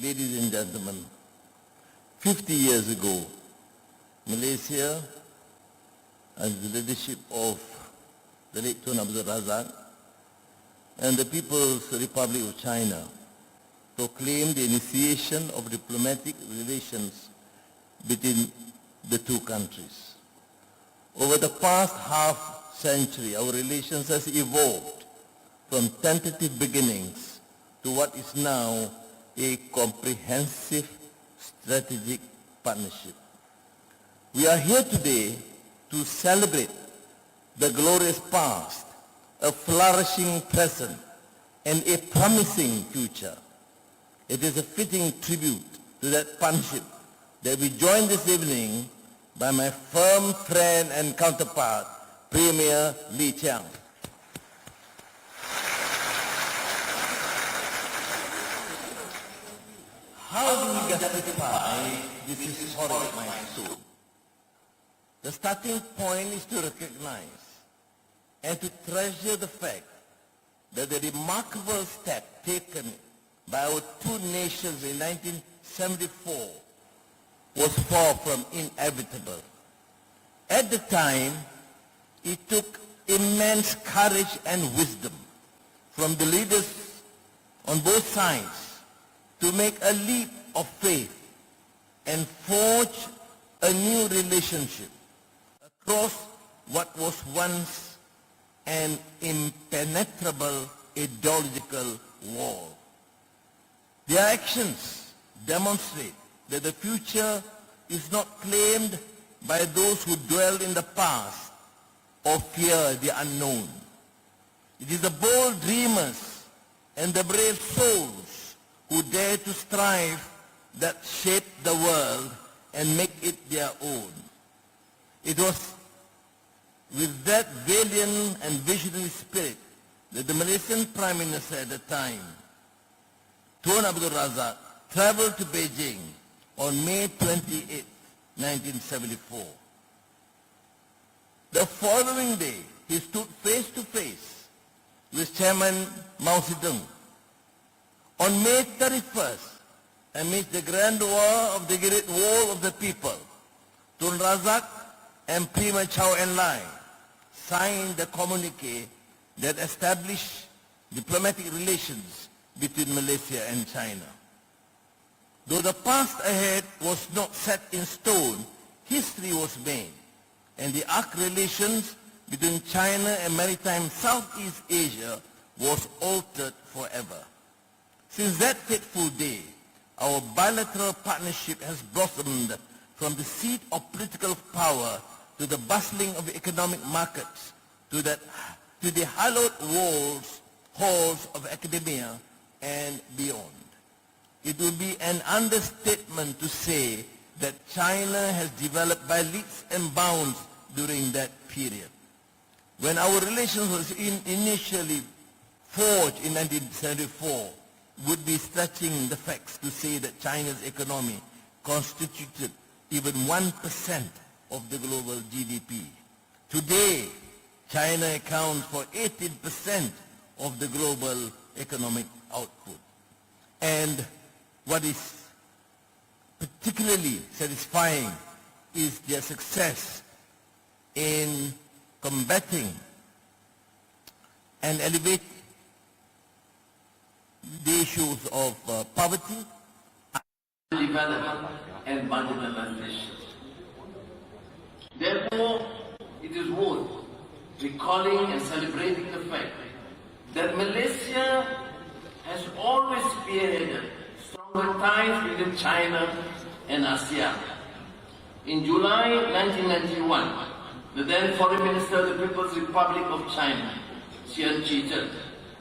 Ladies and gentlemen, 50 years ago, Malaysia, under the leadership of the late Tun Abdul Razak and the People's Republic of China, proclaimed the initiation of diplomatic relations between the two countries. Over the past half century, our relations has evolved from tentative beginnings to what is now a comprehensive strategic partnership. We are here today to celebrate the glorious past, a flourishing present, and a promising future. It is a fitting tribute to that partnership that we join this evening by my firm friend and counterpart, Premier Li Qiang. How do we justify this historic milestone? The starting point is to recognize and to treasure the fact that the remarkable step taken by our two nations in 1974 was far from inevitable. At the time, it took immense courage and wisdom from the leaders on both sides to make a leap of faith and forge a new relationship across what was once an impenetrable ideological wall. Their actions demonstrate that the future is not claimed by those who dwell in the past or fear the unknown. It is the bold dreamers and the brave souls who dare to strive that shape the world and make it their own. It was with that valiant and visionary spirit that the Malaysian Prime Minister at the time, Tun Abdul Razak, traveled to Beijing on May 28, 1974. The following day, he stood face to face with Chairman Mao Zedong. On May 31st, amidst the grandeur of the Great Wall of the People, Tun Razak and Premier Chow En-lai signed the communique that established diplomatic relations between Malaysia and China. Though the path ahead was not set in stone, history was made, and the arc relations between China and maritime Southeast Asia was altered forever. Since that fateful day, our bilateral partnership has blossomed from the seat of political power to the bustling of economic markets to the hallowed halls of academia and beyond. It would be an understatement to say that China has developed by leaps and bounds during that period. When our relations was initially forged in 1974, would be stretching the facts to say that China's economy constituted even 1% of the global GDP. Today, China accounts for 18% of the global economic output. And what is particularly satisfying is their success in combating and elevating the issues of poverty, development and marginalization. Therefore, it is worth recalling and celebrating the fact that Malaysia has always spearheaded stronger ties within China and ASEAN. In July 1991, the then Foreign Minister of the People's Republic of China, Xian Qizhen,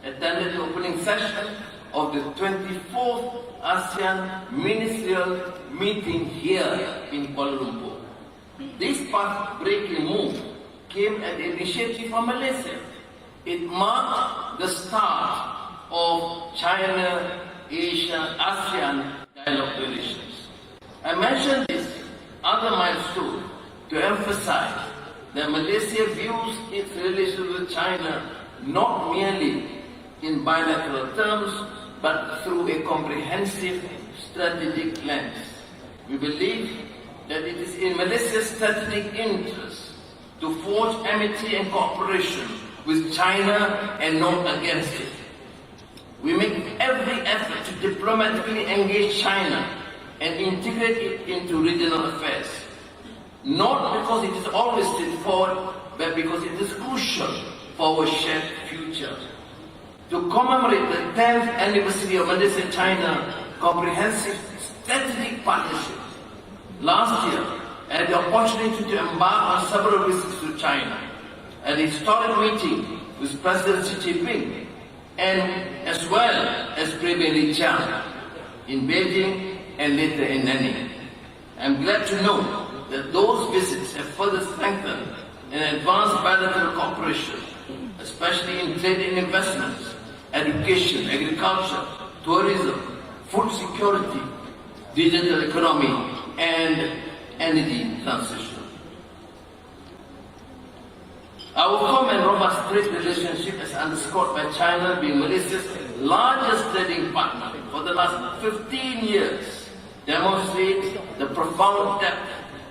attended the opening session of the 24th ASEAN Ministerial Meeting here in Kuala Lumpur. This path-breaking move came at the initiative of Malaysia. It marked the start of China-Asia-ASEAN dialogue relations. I mention this other milestone to emphasize that Malaysia views its relations with China not merely in bilateral terms, but through a comprehensive strategic lens. We believe that it is in Malaysia's strategic interest to forge amity and cooperation with China and not against it. We make every effort to diplomatically engage China and integrate it into regional affairs, not because it is always straightforward, but because it is crucial for our shared future. To commemorate the 10th anniversary of Malaysia-China Comprehensive Strategic Partnership, last year I had the opportunity to embark on several visits to China, an historic meeting with President Xi Jinping, and as well as Premier Li Qiang in Beijing and later in Nanning. I am glad to know that those visits have further strengthened and advanced bilateral cooperation, especially in trade and investments, education, agriculture, tourism, food security, digital economy, and energy transition. Our firm and robust trade relationship, as underscored by China being Malaysia's largest trading partner for the last 15 years, demonstrates the profound depth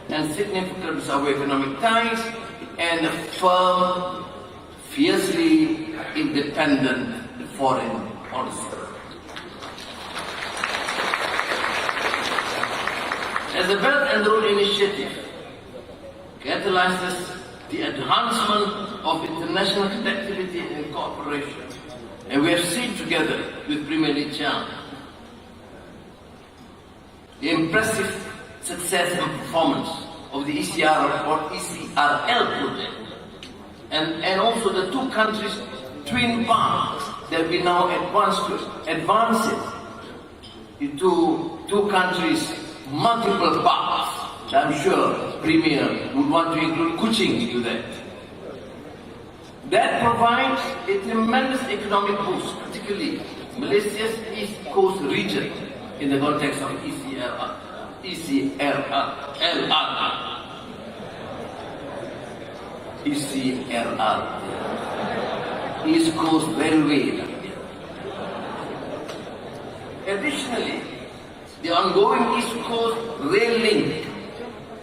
and significance of our economic ties and a firm, fiercely independent foreign policy. As the Belt and Road Initiative catalyzes the advancement of international connectivity and cooperation, and we have seen together with Premier Li Qiang the impressive success and performance of the ECR or ECRL project, and also the two countries' twin parks that we now advance it into two countries' multiple parks. I'm sure Premier would want to include Kuching into that. That provides a tremendous economic boost, particularly Malaysia's East Coast region in the context of ECRL. East Coast Railway. Additionally, the ongoing East Coast Rail Link,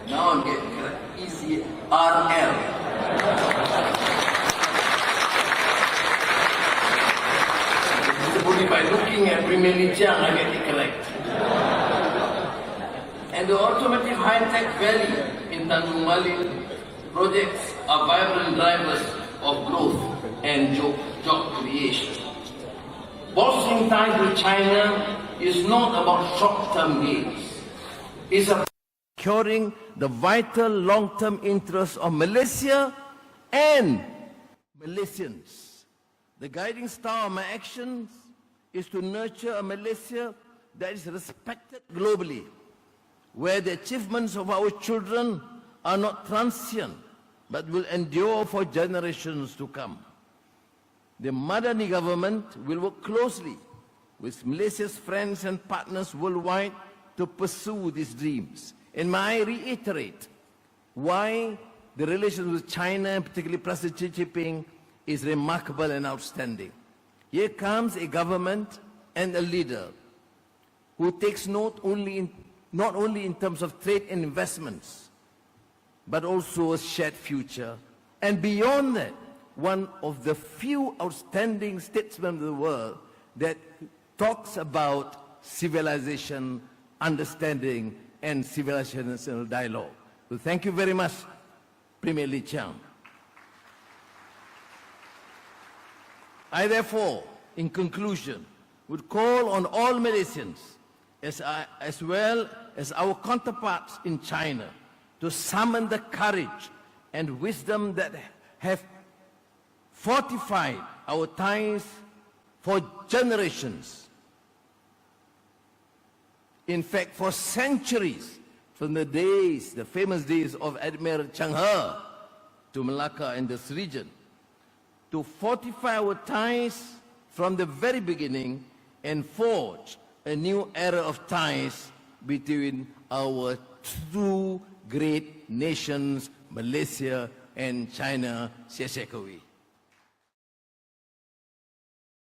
now I'm getting correct, ECRL. Only by looking at Premier Li Qiang, I get it correct. And the automotive high-tech valley in Tanjung Malik projects are vibrant drivers of growth and job creation. Bolstering ties with China is not about short-term gains. It's about securing the vital long-term interests of Malaysia and Malaysians. The guiding star of my actions is to nurture a Malaysia that is respected globally, where the achievements of our children are not transient, but will endure for generations to come. The Madani government will work closely with Malaysia's friends and partners worldwide to pursue these dreams. And I reiterate why the relations with China, and particularly President Xi Jinping, is remarkable and outstanding. Here comes a government and a leader who takes not only in terms of trade and investments, but also a shared future. And beyond that, one of the few outstanding statesmen of the world that talks about civilization, understanding, and civilizational dialogue. Well, thank you very much, Premier Li Qiang. I therefore, in conclusion, would call on all Malaysians, as well as our counterparts in China, to summon the courage and wisdom that have fortified our ties for generations. In fact, for centuries, from the days, the famous days of Admiral Chang He to Malacca and this region, to fortify our ties from the very beginning and forge a new era of ties between our two great nations, Malaysia and China. 谢谢各位。